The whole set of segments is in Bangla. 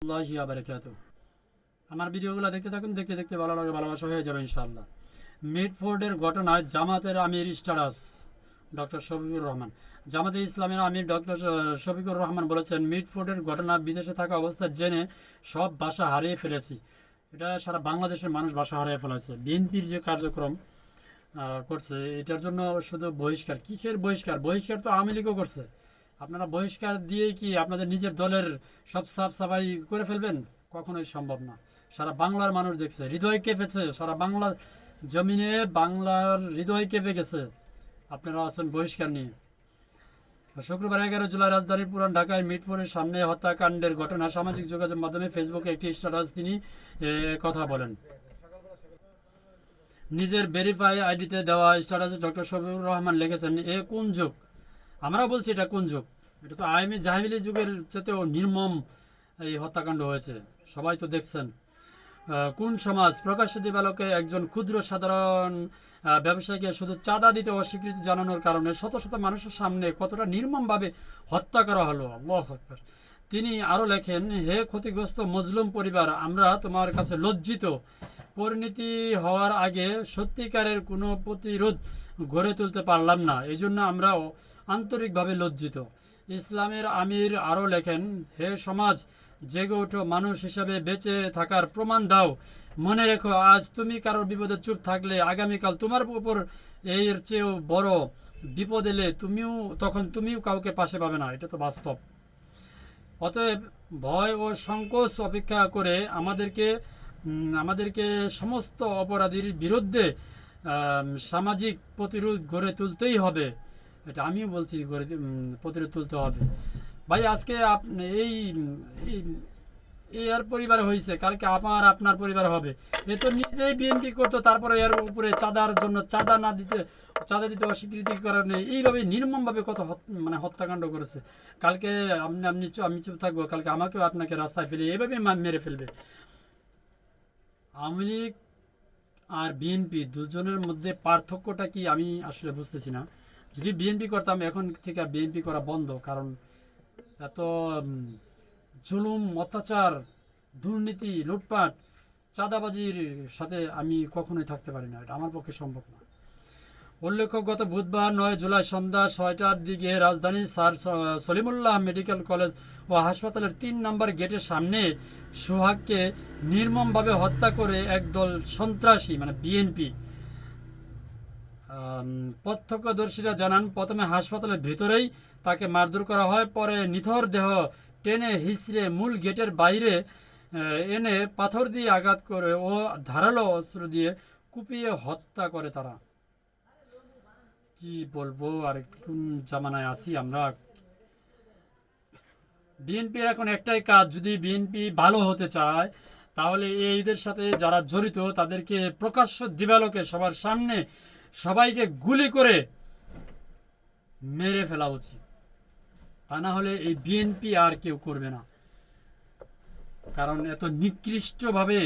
আল্লাহি ওয়া বারাকাতুহু। আমার ভিডিওগুলো দেখতে থাকুন, দেখতে দেখতে ভালো লাগে, ভালোবাসা হয়ে যাবে ইনশাআল্লাহ। মিটফোর্ডের ঘটনায় জামাতের আমির স্ট্যাটাস। ডক্টর শফিকুর রহমান, জামাতে ইসলামের আমির ডক্টর শফিকুর রহমান বলেছেন, মিটফোর্ডের ঘটনা বিদেশে থাকা অবস্থা জেনে সব ভাষা হারিয়ে ফেলেছি। এটা সারা বাংলাদেশের মানুষ ভাষা হারিয়ে ফেলেছে। বিএনপির যে কার্যক্রম করছে, এটার জন্য শুধু বহিষ্কার। কিসের বহিষ্কার? বহিষ্কার তো আওয়ামী লীগও করছে। আপনারা বহিষ্কার দিয়েই কি আপনাদের নিজের দলের সব সাফ সাফাই করে ফেলবেন? কখনোই সম্ভব না। সারা বাংলার মানুষ দেখছে, হৃদয় কেঁপেছে। সারা বাংলার জমিনে বাংলার হৃদয় কেঁপে গেছে। আপনারা আছেন বহিষ্কার নিয়ে। শুক্রবার 11 জুলাই রাজধানীর পুরান ঢাকায় মিটফোর্ডের সামনে হত্যাকাণ্ডের ঘটনা সামাজিক যোগাযোগ মাধ্যমে ফেসবুকে একটি স্ট্যাটাস তিনি কথা বলেন। নিজের ভেরিফাই আইডিতে দেওয়া স্ট্যাটাসে ডক্টর শফিকুর রহমান লিখেছেন, এ কোন যুগ? আমরা বলছি এটা কোন যুগ? এটা তো আইমি জাহিলি যুগের চেয়েও নির্মম এই হত্যাকাণ্ড হয়েছে। সবাই তো দেখছেন। কোন সমাজ প্রকাশ্য দিবালোকে একজন ক্ষুদ্র সাধারণ ব্যবসায়ীকে শুধু চাঁদা দিতে অস্বীকৃতি জানানোর কারণে শত শত মানুষের সামনে কতটা নির্মমভাবে হত্যা করা হলো। আল্লাহু আকবার। তিনি আরও লেখেন, হে ক্ষতিগ্রস্ত মজলুম পরিবার, আমরা তোমার কাছে লজ্জিত। পরিণতি হওয়ার আগে সত্যিকারের কোনো প্রতিরোধ গড়ে তুলতে পারলাম না, এই জন্য আমরা আন্তরিকভাবে লজ্জিত। ইসলামের আমির আরও লেখেন, হে সমাজ, জেগে ওঠো, মানুষ হিসাবে বেঁচে থাকার প্রমাণ দাও। মনে রেখো, আজ তুমি কারোর বিপদে চুপ থাকলে আগামীকাল তোমার উপর এর চেয়েও বড় বিপদ এলে তখন তুমিও কাউকে পাশে পাবে না। এটা তো বাস্তব। অতএব ভয় ও সংকোচ অপেক্ষা করে আমাদেরকে সমস্ত অপরাধীর বিরুদ্ধে সামাজিক প্রতিরোধ গড়ে তুলতেই হবে। এটা আমিও বলছি, প্রতিরোধ তুলতে হবে। ভাই, আজকে এই এর পরিবার হয়েছে, কালকে আপনার পরিবার হবে। এ তো নিজেই বিএনপি করতো, তারপরে এর উপরে চাঁদার জন্য চাঁদা দিতে অস্বীকৃতি কারণে এইভাবে নির্মমভাবে কত হত্যাকাণ্ড করেছে। কালকে আমি চুপ থাকবো, কালকে আমাকেও আপনাকে রাস্তায় ফেলে এভাবে মেরে ফেলবে। আওয়ামী লীগ আর বিএনপি দুজনের মধ্যে পার্থক্যটা কি আমি আসলে বুঝতেছি না। যদি বিএনপি করতাম, এখন থেকে বিএনপি করা বন্ধ। কারণ এত জুলুম, অত্যাচার, দুর্নীতি, লুটপাট, চাঁদাবাজির সাথে আমি কখনোই থাকতে পারি না। এটা আমার পক্ষে সম্ভব না। উল্লেখ্য, গত বুধবার 9 জুলাই সন্ধ্যা 6টার দিকে রাজধানীর স্যার সলিমুল্লাহ মেডিকেল কলেজ ও হাসপাতালের 3 নম্বর গেটের সামনে সোহাগকে নির্মমভাবে হত্যা করে একদল সন্ত্রাসী বিএনপি। প্রত্যক্ষদর্শীরা জানান, প্রথমে হাসপাতালের ভিতরেই তাকে মারধর করা হয়, পরে নিথর দেহ টেনে হিঁচড়ে মূল গেটের বাইরে এনে পাথর দিয়ে আঘাত করে ও ধারালো অস্ত্র দিয়ে কুপিয়ে হত্যা করে তারা। কি বলবো, আর কোন জামানায় আছি আমরা। বিএনপির এখন একটাই কাজ, যদি বিএনপি ভালো হতে চায় তাহলে এইদের সাথে যারা জড়িত তাদেরকে প্রকাশ্য দিবালোকে সবার সামনে সবাইকে গুলি করে মেরে ফেলা উচিত। তা না হলে এই বিএনপি আর কেউ করবে না। কারণ এত নিকৃষ্টভাবে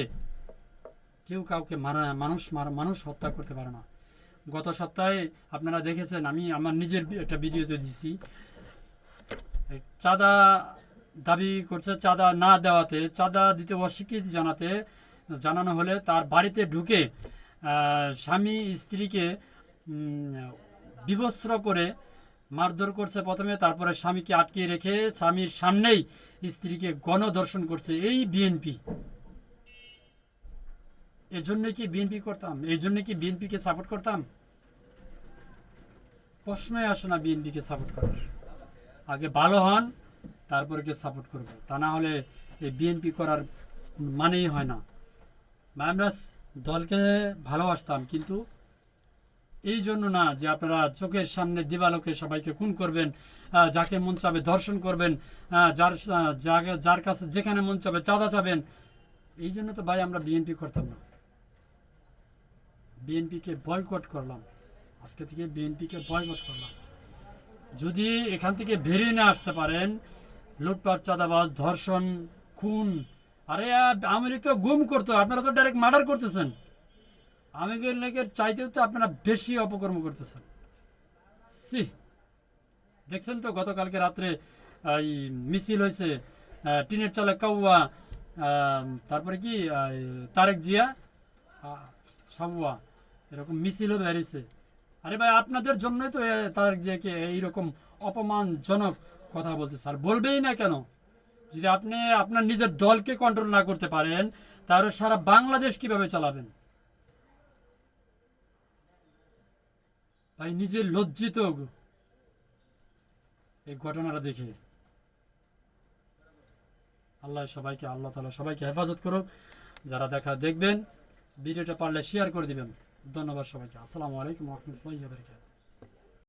কেউ কাউকে মানুষ হত্যা করতে পারে না। গত সপ্তাহে আপনারা দেখেছেন, আমি আমার নিজের একটা ভিডিওতে দিছি, চাঁদা দাবি করছে, চাঁদা না দেওয়াতে, চাঁদা দিতে অস্বীকৃতি জানানো হলে তার বাড়িতে ঢুকে স্বামী স্ত্রীকে বিবস্ত্র করে মারধর করছে প্রথমে, তারপরে স্বামীকে আটকে রেখে স্বামীর সামনেই স্ত্রীকে গণধর্ষণ করছে। এই বিএনপি। এই জন্যই কি বিএনপি করতাম? এই জন্য কি বিএনপিকে সাপোর্ট করতাম? প্রশ্নই আসে না বিএনপিকে সাপোর্ট করার। আগে ভালো হন, তারপরে কে সাপোর্ট করবো। তা না হলে এই বিএনপি করার মানেই হয় না। আমরা দলকে ভালোবাসতাম, কিন্তু এই জন্য না যে আপনারা চোখের সামনে দিবালোকে সবাইকে খুন করবেন, যাকে মন চাবে ধর্ষণ করবেন, যার কাছে যেখানে মন চাবে চাঁদা চাবেন। এই জন্য তো ভাই আমরা বিএনপি করতাম না। বিএনপিকে বয়কট করলাম। আজকে থেকে বিএনপিকে বয়কট করলাম। যদি এখান থেকে বেরিয়ে না আসতে পারেন, লুটপাট, চাঁদাবাজ, ধর্ষণ, খুন, আরে আওয়ামী লীগ তো গুম করতো, আপনারা তো ডাইরেক্ট মার্ডার করতেছেন। আওয়ামী লীগের চাইতেও তো আপনারা বেশি অপকর্ম করতেছেন। দেখছেন তো গতকালকে রাত্রে এই মিছিল হয়েছে, টিনের চালে কাউয়া, তারপরে কি তারেক জিয়া, সাবুয়া, এরকম মিছিলও বেরিয়েছে। আরে ভাই আপনাদের জন্যই তো তারেক জিয়াকে এইরকম অপমানজনক কথা বলতেছে, আর বলবেই না কেন? যদি আপনি আপনার নিজের দলকে কন্ট্রোল না করতে পারেন, তাহলে সারা বাংলাদেশ কিভাবে চালাবেন? ভাই নিজে লজ্জিত এই ঘটনাটা দেখে। আল্লাহ তাআলা সবাইকে হেফাজত করুক। যারা দেখবেন ভিডিওটা পারলে শেয়ার করে দিবেন। ধন্যবাদ সবাইকে। আসসালামু আলাইকুম ওয়া রাহমাতুল্লাহি ওয়া বারাকাতুহু।